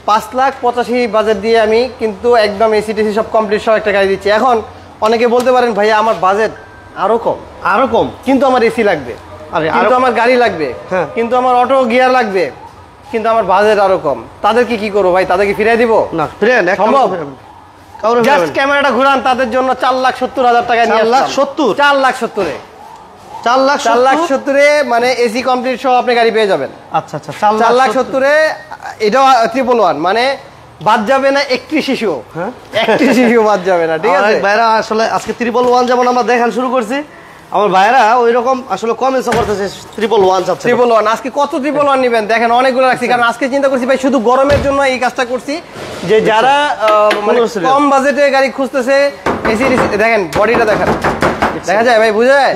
5,85,000 বাজেট দিয়ে আমি কিন্তু একদম এসি টেসি সব কমপ্লিট সহ একটা গাড়ি দিচ্ছি। এখন অনেকে বলতে পারেন ভাইয়া আমার বাজেট আরো কম, কিন্তু আমার এসি লাগবে, কিন্তু আমার গাড়ি লাগবে, কিন্তু আমার অটো গিয়ার লাগবে, কিন্তু আমার বাজেট আরো কম। তাদেরকে কি করবো ভাই? তাদেরকে ফিরিয়ে দিব? না, ফিরিয়ে না, সম্ভব? জাস্ট ক্যামেরাটা ঘুরান, তাদের জন্য 4,70,000 টাকা নিয়ে আসলাম। 4,70,000 4,70,000 মানে এসি কমপ্লিট সহ আপনি গাড়ি পেয়ে যাবেন। আচ্ছা আচ্ছা, 4,70,000 এটাও 111, মানে বাদ যাবে না একটি শিশু, একটি শিশু বাদ যাবে না, ঠিক আছে ভাইরা। আসলে আজকে 111 যেমন আমরা দেখান শুরু করছি, আমার ভাইরা ওই রকম আসলে কমেন্টস করতেছে 111 চাচ্ছে। 111 আজকে কত 111 নেবেন দেখেন, অনেকগুলো রাখছি, কারণ আজকে চিন্তা করছি ভাই শুধু গরমের জন্য এই কাজটা করছি, যে যারা মানে কম বাজেটে গাড়ি খুঁজতেছে, এসি দেখেন, বডিটা দেখেন, দেখা যায় ভাই, বুঝা যায়?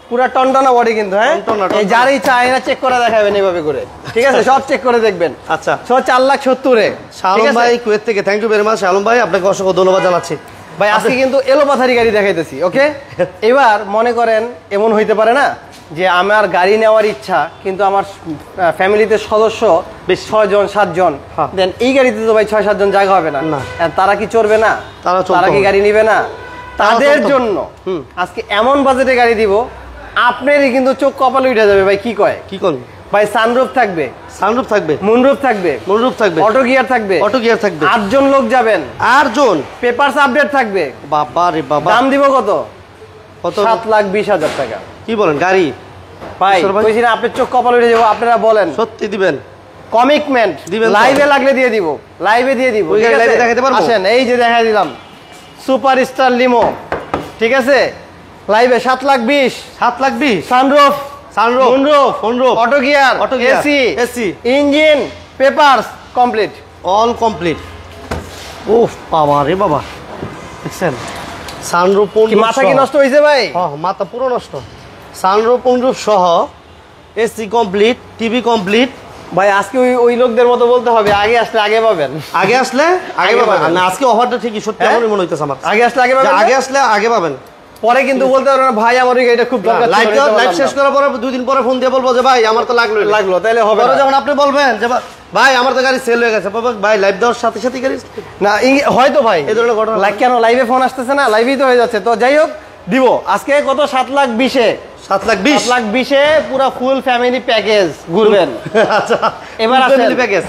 পুরা টনটনা বডি কিন্তু, হ্যাঁ। এই যার ইচ্ছা আয়না চেক করে দেখাবেন এইভাবে করে, ঠিক আছে, সব চেক করে দেখবেন। আচ্ছা, 4,70,000 শালম ভাই কুয়েত থেকে, থ্যাংক ইউ ভেরি মাচ শালম ভাই, আপনাকে অসংখ্য ধন্যবাদ জানাচ্ছি ভাই। আজকে কিন্তু এলোপাথারি গাড়ি দেখাইতেছি, ওকে। এবার মনে করেন এমন হইতে পারে না যে আমার গাড়ি নেওয়ার ইচ্ছা, কিন্তু আমার ফ্যামিলিতে সদস্য বেশ 6 জন 7 জন, দেন এই গাড়িতে তো ভাই 6-7 জন জায়গা হবে না, তারা কি চড়বে না? তারা কি গাড়ি নিবে না? তাদের জন্য আজকে এমন বাজেটে গাড়ি দিব, আপনারই কিন্তু চোখ কপালে উঠে যাবে ভাই। কি কয়? কি করবে ভাই? সানরুফ থাকবে, মুনরুফ থাকবে, অটো গিয়ার থাকবে, 8 জন লোক যাবেন, 8 জন, পেপারস আপডেট থাকবে। বাবা রে বাবা, দাম দিব কত? 7,20,000 টাকা। কি বলেন? গাড়ি ভাই কইছি না আপনার চোখ কপালে উঠে যাবো, আপনারা বলেন সত্যি দিবেন? কমিটমেন্ট দিবেন? লাইভে লাগলে দিয়ে দিব, লাইভে দিয়ে দিব। আসেন, এই যে দেখা দিলাম সুপার স্টার লিমো, ঠিক আছে, লাইভে 7,20,000, sunroof, moonroof, auto gear, AC, engine, papers complete, all complete. ওফ বাবা রে বাবা, দেখছেন সানরুফ, মাথা কি নষ্ট হয়েছে ভাই? হ্যাঁ, মাথা পুরো নষ্ট। সানরুফ সহ এসি কমপ্লিট, টিভি কমপ্লিট। ভাই আজকে ওই লোকদের মতো বলতে হবে, আগে আসলে আগে পাবেন, আগে আসলে আগে পাবেন না। আজকে অফারটা ঠিকই সত্যি এমনই মনে হইতেছে আমার, আগে আসলে আগে পাবেন, আগে আসলে আগে পাবেন। পরে কিন্তু বলতে পারবেন না ভাই আমার এই গাড়িটা খুব দরকার, লাইভ শেষ করার পরে 2 দিন পরে ফোন দিয়ে বলবো যে ভাই আমার তো লাগলো, তাহলে হবে না। যখন আপনি বলবেন যে ভাই আমার তো গাড়ি সেল হয়ে গেছে, ভাই লাইভ দেওয়ার সাথে সাথে গাড়ি না, হয়তো ভাই এই ধরনের ঘটনা কেন লাইভে ফোন আসতেছে না, লাইভেই তো হয়ে যাচ্ছে। তো যাই হোক, দিব আজকে কত? 7,20,000, 7,20,000 পুরো ফুল ফ্যামিলি প্যাকেজ ঘুরবেন। আচ্ছা, এবার ফ্যামিলি প্যাকেজ।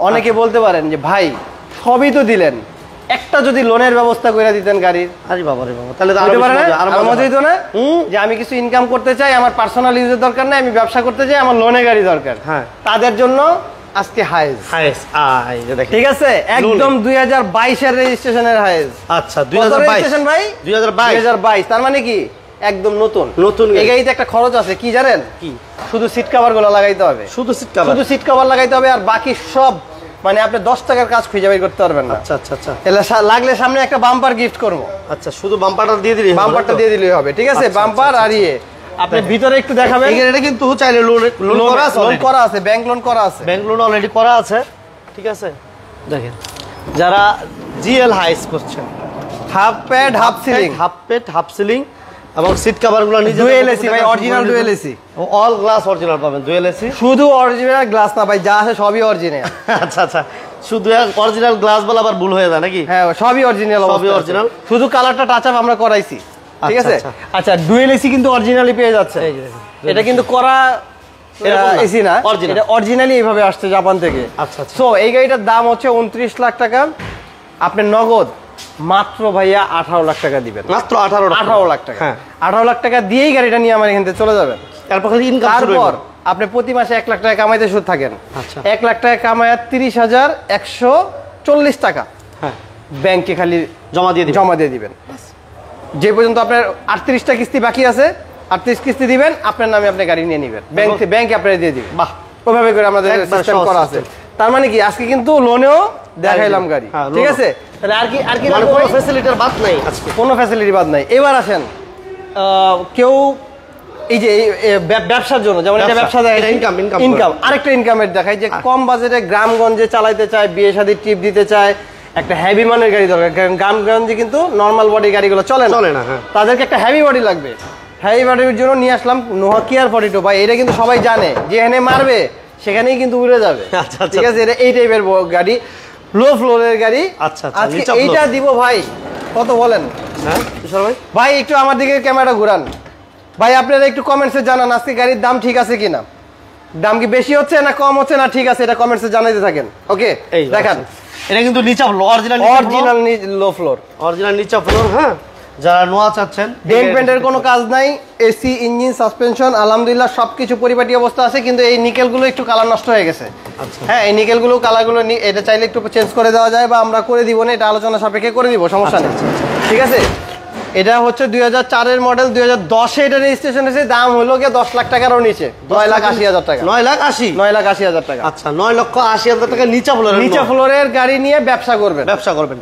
অনেকে বলতে পারেন যে ভাই সবই তো দিলেন, একটা যদি লোনের ব্যবস্থা করে দিতেন গাড়ির। আরে বাবা রে বাবা, তাহলে আরো মজা হইতো না? যে আমি কিছু ইনকাম করতে চাই, আমার পার্সোনাল ইউজের দরকার নাই, আমি ব্যবসা করতে চাই, আমার লোনে গাড়ি দরকার, হ্যাঁ, তাদের জন্য আজকে হাইজ, ঠিক আছে, একদম 2022 এর রেজিস্ট্রেশনের হাইজ। আচ্ছা, 2022 ভাই, 2022, তার মানে কি একদম নতুন। এই গাড়িতে একটা খরচ আছে, কি জানেন? কি? শুধু সিট কভার গুলো লাগাইতে হবে, শুধু সিট কভার লাগাইতে হবে, আর বাকি সব মানে আপনি 10 টাকার কাজ খুঁজে বের করতে পারবেন না। আচ্ছা আচ্ছা আচ্ছা, লাগলে সামনে একটা বাম্পার গিফট করবো। আচ্ছা, শুধু বাম্পারটা দিয়ে দিলেই হবে, ঠিক আছে, বাম্পার আর আপনি ভিতরে একটু দেখাবেন। এটা কিন্তু চাইলে লোন করা আছে, ব্যাংক লোন করা আছে, ব্যাংক লোন অলরেডি করা আছে, ঠিক আছে। দেখেন যারা জিএল হাইস করছেন, হাফ প্যাড হাফ সিলিং এবং সিট কভার গুলো নিজে ডুয়েল এসি ভাই, original dual AC, all glass original পাবেন, ডুয়েল এসি। শুধু অরিজিনাল গ্লাস না ভাই, যা আছে সবই অরিজিনাল। আচ্ছা আচ্ছা, শুধু অরিজিনাল গ্লাস বলা আবার ভুল হয়ে যায় নাকি? হ্যাঁ, সবই অরিজিনাল, শুধু কালারটা টাচ আপ আমরা করাইছি, ঠিক আছে। আচ্ছা, ডুয়েল এসি কিন্তু অরিজিনালি পেয়ে যাচ্ছে, এটা কিন্তু করা এসি না, এটা অরিজিনালি এইভাবে আসছে জাপান থেকে। আচ্ছা, সো এই গাড়িটার দাম হচ্ছে 29 লাখ টাকা। আপনি নগদ মাত্র ভাইয়া 18 লাখ টাকা দিবেন, মাত্র 18 লাখ টাকা। 18 লাখ টাকা দিয়েই গাড়িটা নিয়ে আমার এখান থেকে চলে যাবেন। তারপর আপনি প্রতি মাসে 1 লাখ টাকা কামাইতে শুরু থাকেন। 1 লাখ টাকা কামায় 30,140 টাকা ব্যাংকে খালি জমা দিয়ে দিবেন। যে পর্যন্ত আপনার 38টা কিস্তি বাকি আছে, 38 কিস্তি দিবেন, আপনার নামে আপনি গাড়ি নিয়ে নেবেন, ব্যাংকে আপনারা দিয়ে দিবেন। বাহ, ওইভাবে করে আমাদের সিস্টেম করা আছে। তার মানে কি আজকে কিন্তু লোনেও দেখাইলাম গাড়ি, ঠিক আছে। তাহলে আর কি কোনো ফ্যাসিলিটির বাদ নাই, আজকে কোনো ফ্যাসিলিটি বাদ নাই। এবার আসেন, কেউ এই যে ব্যবসার জন্য, যেমন এটা ব্যবসা দেখাই, ইনকাম আরেকটা ইনকামের দেখাই যে কম বাজেটে গ্রামগঞ্জে চালাইতে চায়, বিয়ে শাদীর ট্রিপ দিতে চায়, একটা হেভি মানের গাড়ি দরকার, কারণ গ্রামগঞ্জে কিন্তু নর্মাল বডি গাড়িগুলো চলে না। তাদেরকে একটা হেভি বডি লাগবে। হেভি বডির জন্য নিয়ে আসলাম নোহা কিয়ার 42 ভাই। এটা কিন্তু সবাই জানে, যেখানে মারবে সেখানেই কিন্তু উড়ে যাবে। ঠিক আছে, এটা এই টাইপের গাড়ি, লো ফ্লোরের গাড়ি। আচ্ছা, আজকে এইটা দিব ভাই, কত বলেন? হ্যাঁ ভাই একটু আমার দিকে ক্যামেরাটা ঘুরান ভাই, আপনারা একটু কমেন্টসে জানান আজকে গাড়ির দাম ঠিক আছে কিনা, দাম কি বেশি হচ্ছে না কম হচ্ছে না ঠিক আছে, এটা কমেন্টসে জানাইতে থাকেন। ওকে, দেখান। এটা কিন্তু নিচা অরিজিনাল লো ফ্লোর, অরিজিনাল নিচা ফ্লোর। হ্যাঁ, যারা নোয়া চাচ্ছেন, ডেন্ট পেন্টের কোনো কাজ নাই, এসি, ইঞ্জিন, সাসপেনশন আলহামদুলিল্লাহ সবকিছু পরিপাটি অবস্থা আছে, কিন্তু এই নিকেলগুলো একটু কালার নষ্ট হয়ে গেছে। হ্যাঁ, এই নিকেলগুলো কালারগুলো এটা চাইলে একটু চেঞ্জ করে দেওয়া যায়, বা আমরা করে দিব না, এটা আলোচনা সাপেক্ষে করে দিব, সমস্যা নেই। ঠিক আছে, এটা হচ্ছে 2004-এর মডেল, 2010-এ এটা রেজিস্ট্রেশন হয়েছে, দাম হলো গিয়ে 10 লাখ টাকারও নিচে, 9,80,000 টাকা। 9,80,000 টাকা। আচ্ছা, 9,80,000 টাকা নিচা ফ্লোরের গাড়ি নিয়ে ব্যবসা করবেন,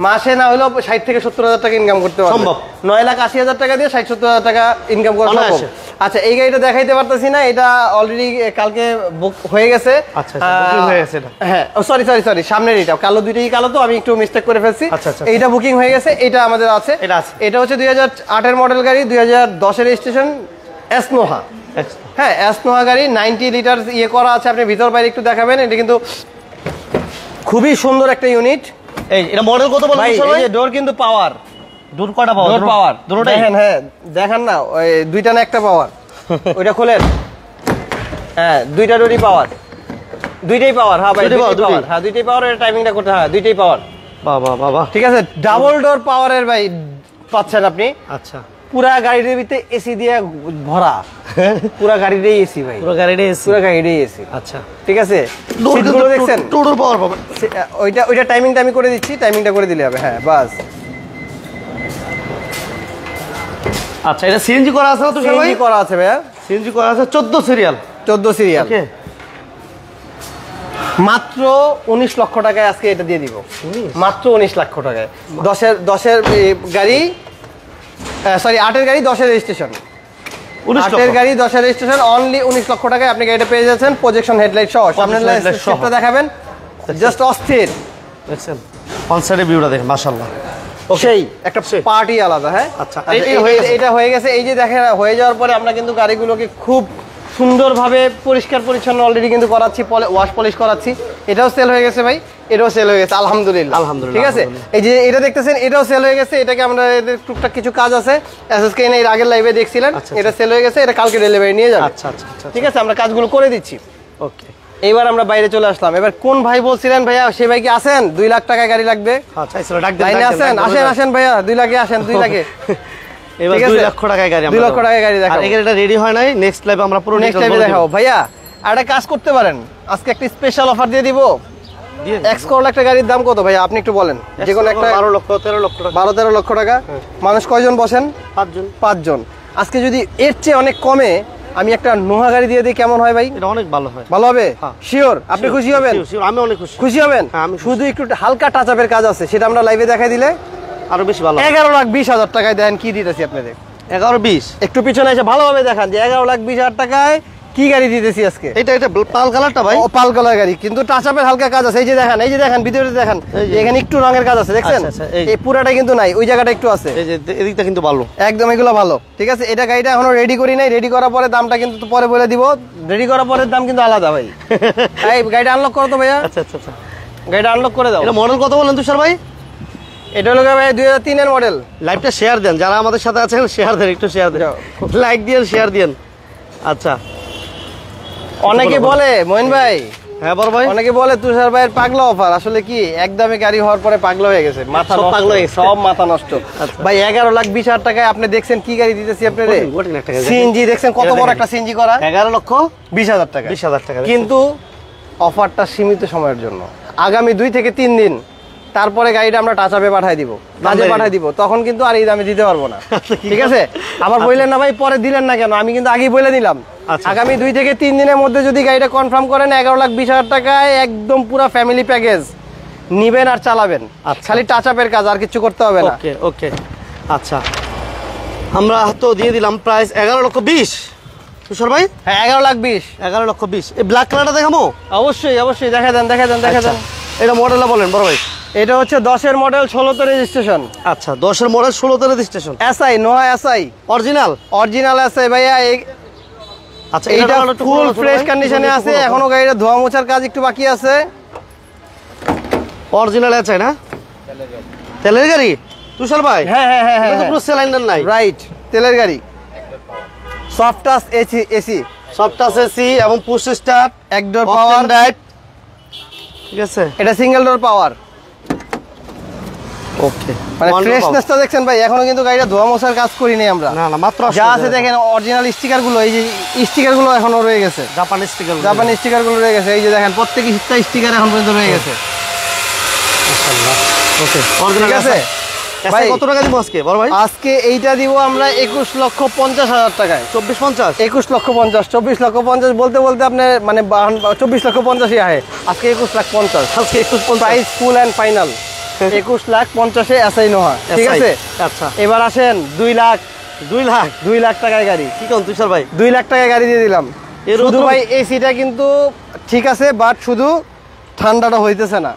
মাসে না হলেও 60 থেকে 70,000 টাকা ইনকাম করতে পারবেন। সম্ভব। 9,80,000 টাকা দিয়ে 60-70,000 টাকা ইনকাম করা সম্ভব। আচ্ছা, এই গাড়িটা দেখাইতে পারতেছি না, এটা অলরেডি কালকে বুক হয়ে গেছে। আচ্ছা, বুকিং হয়ে গেছে এটা। হ্যাঁ, সরি সামনের এটা কালো, দুইটাই কালো, তো আমি একটু মিস্টেক করে ফেলছি। এইটা বুকিং হয়ে গেছে, এটা আমাদের আছে। এটা হচ্ছে 2008-এর মডেল গাড়ি, 2010-এর রেজিস্ট্রেশন, এসনোহা। হ্যাঁ, এসনোহা গাড়ি, 90 লিটার ইয়ে করা আছে। আপনি ভিতর বাইরে একটু দেখাবেন, এটা কিন্তু খুবই সুন্দর একটা ইউনিট। এই এটা মডেল কত বলেন? ভাই এই যে ডোর কিন্তু পাওয়ার, ডোর কয়টা পাওয়ার? ডোর পাওয়ার দুটোটাই। হ্যাঁ, দেখান না, ওই দুইটা না একটা পাওয়ার, ওইটা খোলেন। হ্যাঁ, দুইটা ডোরই পাওয়ার, দুইটাই পাওয়ার। হ্যাঁ ভাই, দুইটাই পাওয়ার। হ্যাঁ, দুইটাই পাওয়ার। এর টাইমিংটা করতে, হ্যাঁ দুইটাই পাওয়ার। বাবা, ঠিক আছে, ডাবল ডোর পাওয়ারের ভাই পাচ্ছেন আপনি। আচ্ছা, পুরা গাড়ির ভিতরে এসি দিয়ে ভরা, পুরা গাড়িটাই এসি ভাই, পুরা গাড়িটাই এসি। আচ্ছা, ঠিক আছে, সিটগুলো দেখছেন, ডোর পাওয়ার পাবেন। ওইটা টাইমিংটা আমি করে দিচ্ছি, টাইমিংটা করে দিলে হবে। হ্যাঁ, বাস। আচ্ছা, এটা সিএনজি করা আছে না? তো সিএনজি করা আছে ভাইয়া, সিএনজি করা আছে, 14 সিরিয়াল। ওকে, মাত্র 19 লক্ষ টাকায় আজকে এটা দিয়ে দিব, মাত্র 19 লক্ষ টাকায়। 10-এর গাড়ি, সরি 8-এর গাড়ি, 10-এর রেজিস্ট্রেশন, 8-এর গাড়ি 10-এর রেজিস্ট্রেশন, অনলি 19 লক্ষ টাকায় আপনি গাড়িটা পেয়ে যাচ্ছেন, প্রজেকশন হেডলাইট সহ। সামনের লাইটটা দেখাবেন, জাস্ট অস্থির। দেখছেন অন সাইডে ভিউটা দেখেন, মাশাআল্লাহ, সেই একটা পার্টি আলাদা। হ্যাঁ, আচ্ছা, এটা হয়ে গেছে। এই যে দেখেন, হয়ে যাওয়ার পরে আমরা কিন্তু গাড়িগুলোকে খুব সুন্দরভাবে পরিষ্কার পরিচ্ছন্ন অলরেডি কিন্তু করাচ্ছি, ওয়াশ পলিশ করাচ্ছি। এটাও সেল হয়ে গেছে ভাই, এটাও সেল হয়ে গেছে আলহামদুলিল্লাহ। ঠিক আছে, এই যে এটা দেখতেছেন, এটাও সেল হয়ে গেছে। এটাকে আমরা এদের টুকটাক কিছু কাজ আছে, এসএসকে এর আগের লাইভে দেখছিলেন, এটা সেল হয়ে গেছে, এটা কালকে ডেলিভারি নিয়ে যাবে। আচ্ছা, ঠিক আছে, আমরা কাজগুলো করে দিচ্ছি। ওকে, এবার আমরা বাইরে চলে আসলাম। এবার কোন ভাই বলছিলেন ভাইয়া, সে ভাই কি আছেন? 2 লাখ টাকায় গাড়ি লাগবে, লাইনে আছেন? আসেন ভাইয়া, 2 লাখে আসেন, 2 লাখে। এবার 2 লক্ষ টাকায় গাড়ি, 2 লক্ষ টাকায় গাড়ি দেখাবো। আর এটা রেডি হয় নাই, নেক্সট লাইভে আমরা পুরো নেক্সট লাইভে দেখাবো। ভাইয়া একটা কাজ করতে পারেন, আজকে একটা স্পেশাল অফার দিয়ে দিব। এক্স করলা একটা গাড়ির দাম কত ভাইয়া, আপনি একটু বলেন। যে কোনো একটা 12 লক্ষ 13 লক্ষ টাকা। 12-13 লক্ষ টাকা। মানুষ কয়জন বসেন? 5 জন। আজকে যদি এর চেয়ে অনেক কমে আমি একটা নোহা গাড়ি দিয়ে দিই, কেমন হয় ভাই? এটা অনেক ভালো হয়। ভালো হবে? শিওর? আপনি খুশি হবেন? আমি অনেক খুশি হবেন। শুধু একটু হালকা টাচ আপের কাজ আছে, সেটা আমরা লাইভে দেখাই দিলে আরো বেশি ভালো। 11,20,000 টাকায় দেন, কি দিতেছি আপনাদের? 11-20। একটু পিছনে এসে ভালোভাবে দেখান যে 11,20,000 টাকায় কি গাড়ি দিতেছি আজকে। এটা পাল কালারটা ভাই, পাল কালার গাড়ি, কিন্তু টাচ আপের হালকা কাজ আছে। এই যে দেখেন ভিডিওতে দেখেন, এখানে একটু রঙের কাজ আছে, দেখছেন? এই পুরাটা কিন্তু নাই, ওই জায়গাটা একটু আছে। এই যে এদিকটা কিন্তু ভালো, একদম এগুলো ভালো। ঠিক আছে, এটা গাড়িটা এখনো রেডি করি নাই, রেডি করার পরে দামটা কিন্তু পরে বলে দিব। রেডি করার পরে দাম কিন্তু আলাদা ভাই। এই গাড়িটা আনলক করো তো ভাইয়া। আচ্ছা, গাড়িটা আনলক করে দাও। এটা মডেল কত বলেন তুষার ভাই? এটা হলো ভাই 2003-এর মডেল। লাইভটা শেয়ার দেন, যারা আমাদের সাথে আছেন শেয়ার দেন, একটু শেয়ার দেন, লাইক দিয়েন, শেয়ার দিয়েন। আচ্ছা, অনেকে বলে মহিন ভাই, হ্যাঁ বড় ভাই, অনেকে বলে তুষার ভাইয়ের পাগলা অফার। আসলে কি, একদমে গাড়ি হওয়ার পরে পাগলা হয়ে গেছে, মাথা পাগলা হয়ে গেছে, সব মাথা নষ্ট ভাই। 11,20,000 টাকায় আপনি দেখছেন কি গাড়ি দিতেছি আপনারে? সিএনজি দেখছেন, কত বড় একটা সিএনজি করা, 11,20,000 টাকা। 20,000 টাকা, কিন্তু অফারটা সীমিত সময়ের জন্য, আগামী 2 থেকে 3 দিন, তারপরে গাড়িটা আমরা টাচ আপে পাঠাই দিব, কাজে পাঠাই দিব, তখন কিন্তু আর এই দামে দিতে পারবো না। ঠিক আছে, আবার বললেন না ভাই পরে দিলেন না কেন, আমি কিন্তু আগেই বলে দিলাম। আগামী 2 থেকে 3 দিনের মধ্যে যদি গাড়িটা কনফার্ম করেন, 11,20,000 টাকায় একদম পুরো ফ্যামিলি প্যাকেজ নিবেন আর চালাবেন, খালি টাচ আপের কাজ, আর কিছু করতে হবে না। ওকে, আচ্ছা, আমরা তো দিয়ে দিলাম প্রাইস 11,20,000। তুষার ভাই? হ্যাঁ 11,20,000। 11,20,000। এই ব্ল্যাক কালারটা দেখাবো? অবশ্যই অবশ্যই, দেখা দেন। আচ্ছা, এটা মডেলটা বলেন বড় ভাই। এটা হচ্ছে 10-এর মডেল, 16তে রেজিস্ট্রেশন। আচ্ছা, 10-এর মডেল, 16তে registration. SI, Noah SI, original SI ভাইয়া। আচ্ছা, এইটা ফুল ফ্রেশ কন্ডিশনে আছে, এখনো গাড়িটা ধোয়া মোছার কাজ একটু বাকি আছে। অরিজিনাল আছে না? তেলের গাড়ি তুষার ভাই? হ্যাঁ হ্যাঁ হ্যাঁ এটা তো হ্যাঁ, পুরো সিলিন্ডার নাই। রাইট, তেলের গাড়ি। Soft touch AC, soft touch AC এবং পুশ স্টার্ট, এক ডোর পাওয়ার ড্রাইভ। ঠিক আছে, এটা সিঙ্গেল ডোর পাওয়ার। ওকে, মানে ফ্রেশনেসটা দেখছেন ভাই, এখনো কিন্তু গাড়িটা ধোয়া মোছার কাজ করিনি আমরা। না না, মাত্র যা আছে দেখেন, অরিজিনাল স্টিকার গুলো, এই যে স্টিকার গুলো এখনো রয়ে গেছে, জাপানি স্টিকার, জাপানি স্টিকার গুলো রয়ে গেছে। এই যে দেখেন, প্রত্যেকটা স্টিকার এখন পর্যন্ত রয়ে গেছে। ওকে, ঠিক আছে ভাই। ভাই, কত টাকা দিব আজকে বড় ভাই? আজকে এইটা দিব আমরা 21,50,000 টাকায়। 24,50? 21,50,000, 24,50,000 বলতে বলতে আপনার মানে 24,50,000 আহে। আজকে 21,50,000। আজকে 21,50,000 price full and final 21,50,000 SI Noha. ঠিক আছে, আচ্ছা, এবার আসেন 2 লাখ। 2 লাখ টাকায় গাড়ি। কি কোন তুষার ভাই? 2 লাখ টাকায় গাড়ি দিয়ে দিলাম। এর শুধু ভাই এসিটা কিন্তু ঠিক আছে, বাট শুধু ঠান্ডাটা হইতেছে না।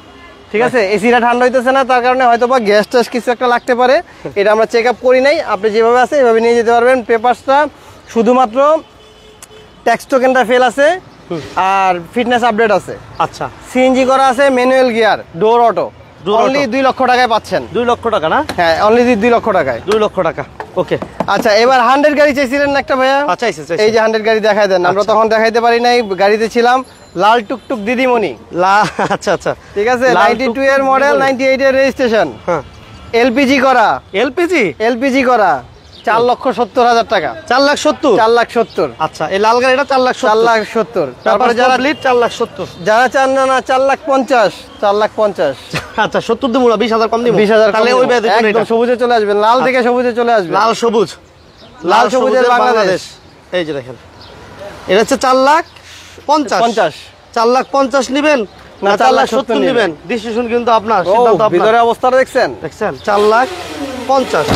ঠিক আছে, এসিটা ঠান্ডা হইতেছে না, তার কারণে হয়তো বা গ্যাস ট্যাস কিছু একটা লাগতে পারে। এটা আমরা চেক আপ করি নাই, আপনি যেভাবে আছে এভাবে নিয়ে যেতে পারবেন। পেপারসটা শুধুমাত্র ট্যাক্স টোকেনটা ফেল আছে আর ফিটনেস আপডেট আছে। আচ্ছা, সিএনজি করা আছে, ম্যানুয়াল গিয়ার, ডোর অটো। অনলি 2 লক্ষ টাকায় পাচ্ছেন। 2 লক্ষ টাকা না? হ্যাঁ, অনলি 2 লক্ষ টাকায়। 2 লক্ষ টাকা। ওকে, আচ্ছা, এবার 100 গাড়ি চাইছিলেন না একটা ভাইয়া? আচ্ছা, এই যে 100 গাড়ি দেখাই দেন। আমরা তখন দেখাইতে পারি নাই, গাড়িতে ছিলাম। লাল টুকটুক দিদিমণি। আচ্ছা আচ্ছা, ঠিক আছে, লাল 92 এর মডেল, 98 এর রেজিস্ট্রেশন, হ্যাঁ, এলপিজি করা। এলপিজি করা, 4,70,000 টাকা। 4,70,000? 4,70,000। আচ্ছা, এই লাল গাড়িটা 4,70,000। 4,70,000। তারপরে তারপরে যারা 4,70,000। যারা চান না 4,50,000, 4,50,000। আচ্ছা, 70 দিব না, 20,000 কম দিব। 20,000 তাহলে ওই ব্যাধি একদম সবুজে চলে আসবেন, লাল থেকে সবুজে চলে আসবেন। লাল সবুজ, লাল সবুজের বাংলাদেশ। এই যে দেখেন, এটা হচ্ছে 4,50,000। 4,50,000 নিবেন না 4,70,000 নিবেন? ডিসিশন কিন্তু আপনার, সিদ্ধান্ত আপনার। ভিতরে অবস্থাটা দেখছেন? 4,50,000।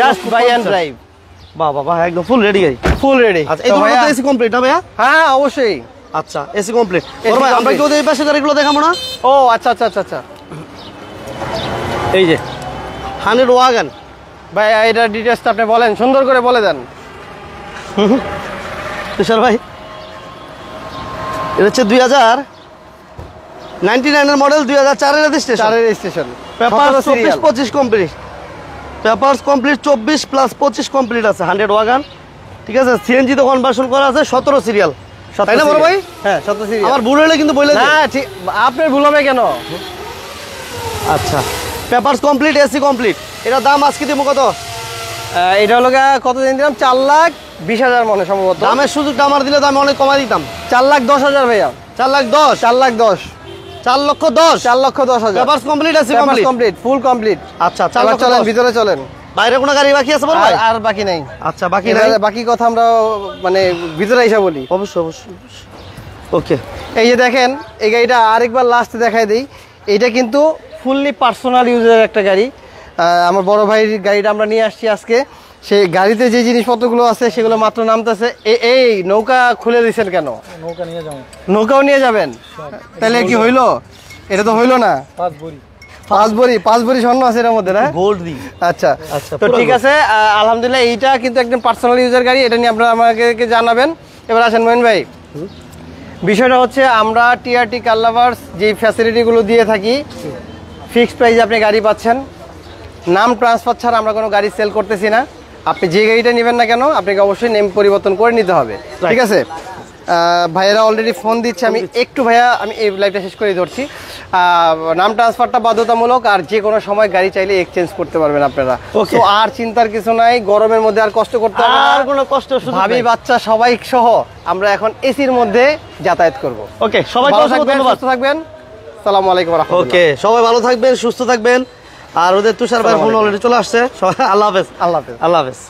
Just buy and drive. বাহ বাহ বাহ, একদম ফুল রেডি গাড়ি। Full ready. আচ্ছা, এই ধরনের তো এসি কমপ্লিট না ভাইয়া? হ্যাঁ অবশ্যই। আচ্ছা, এসি কমপ্লিট। ভাই, আমরা কি ওদের এই পাশে গাড়িগুলো দেখাবো না? ও আচ্ছা আচ্ছা আচ্ছা আচ্ছা। এই যে 100 ওয়াগন। ভাই, এটা ডিটেইলসটা আপনি বলেন, সুন্দর করে বলে দেন তুষার ভাই। এটা হচ্ছে 2099 এর মডেল, 2004 এর রেজিস্ট্রেশন। 4 এর registration. Papers 24-25 complete. Papers complete 24 plus 25 complete আছে। 100 ওয়াগন। ঠিক আছে, সিএনজি তো কনভার্সন করা আছে, 17 সিরিয়াল। তাই না বড় ভাই? হ্যাঁ, 17 সিরিয়াল। আমার ভুল হলে কিন্তু বলে না, ঠিক, আপনার ভুল হবে কেন? আচ্ছা, পেপারস কমপ্লিট, এসি কমপ্লিট। এটা দাম আজকে দিব কত? এটা হলো কত দিন দিলাম? 4,20,000 মনে সম্ভবত। দামের সুযোগটা আমার দিলে তো আমি অনেক কমাই দিতাম। 4,10,000 ভাইয়া। 4,10,000? 4,10,000। 4,10,000? 4,10,000। Papers complete, AC complete, full complete. আচ্ছা, চলেন 4,10,000। ভিতরে চলেন। বাইরে কোনো গাড়ি বাকি আছে বড় ভাই? আর বাকি নাই। আচ্ছা, বাকি নাই। বাকি কথা আমরা মানে ভিতরে এসে বলি। অবশ্যই অবশ্যই। ওকে, এই যে দেখেন, এই গাড়িটা আরেকবার লাস্টে দেখাই দিই। এটা কিন্তু ফুললি পার্সোনাল ইউজের একটা গাড়ি। আমার বড় ভাইয়ের গাড়িটা আমরা নিয়ে আসছি আজকে। সেই গাড়িতে যে জিনিসপত্রগুলো আছে সেগুলো মাত্র নামতেছে। এই নৌকা খুলে দিচ্ছেন কেন? নৌকাও নিয়ে যাবেন? তাহলে কি হইলো? এটা তো হইলো না। 5 ভরি স্বর্ণ আছে এর মধ্যে, না? গোল্ড দি। আচ্ছা আচ্ছা, তো ঠিক আছে, আলহামদুলিল্লাহ। এইটা কিন্তু একদম পার্সোনাল ইউজার গাড়ি, এটা নিয়ে আপনারা আমাকে জানাবেন। এবার আসেন মহিন ভাই, বিষয়টা হচ্ছে আমরা টিআরটি কার লাভার্স যে ফ্যাসিলিটিগুলো দিয়ে থাকি, ফিক্সড প্রাইসে আপনি গাড়ি পাচ্ছেন। নাম ট্রান্সফার ছাড়া আমরা কোনো গাড়ি সেল করতেছি না। আপনি যে গাড়িটা নেবেন না কেন, আপনাকে অবশ্যই নেম পরিবর্তন করে নিতে হবে। ঠিক আছে, ভাইয়েরা অলরেডি ফোন দিচ্ছে। আমি একটু ভাইয়া, আমি এই লাইভটা শেষ করে ধরছি। নাম ট্রান্সফারটা বাধ্যতামূলক, আর যে কোনো সময় গাড়ি চাইলে এক্সচেঞ্জ করতে পারবেন আপনারা। তো আর চিন্তার কিছু নাই, গরমের মধ্যে আর কষ্ট করতে হবে না, আর কোনো কষ্ট সুযোগ ভাবি নাই। বাচ্চা সবাই সহ আমরা এখন এসির মধ্যে যাতায়াত করব। ওকে, সবাই ভালো থাকবেন, ধন্যবাদ। সুস্থ থাকবেন। আসসালামু আলাইকুম ওয়া রাহমাতুল্লাহ। ওকে, সবাই ভালো থাকবেন, সুস্থ থাকবেন। আর ওদের তুষার ভাই ফোন অলরেডি চলে আসছে। সবাই আল্লাহ হাফেজ। আল্লাহ হাফেজ। আল্লাহ হাফেজ।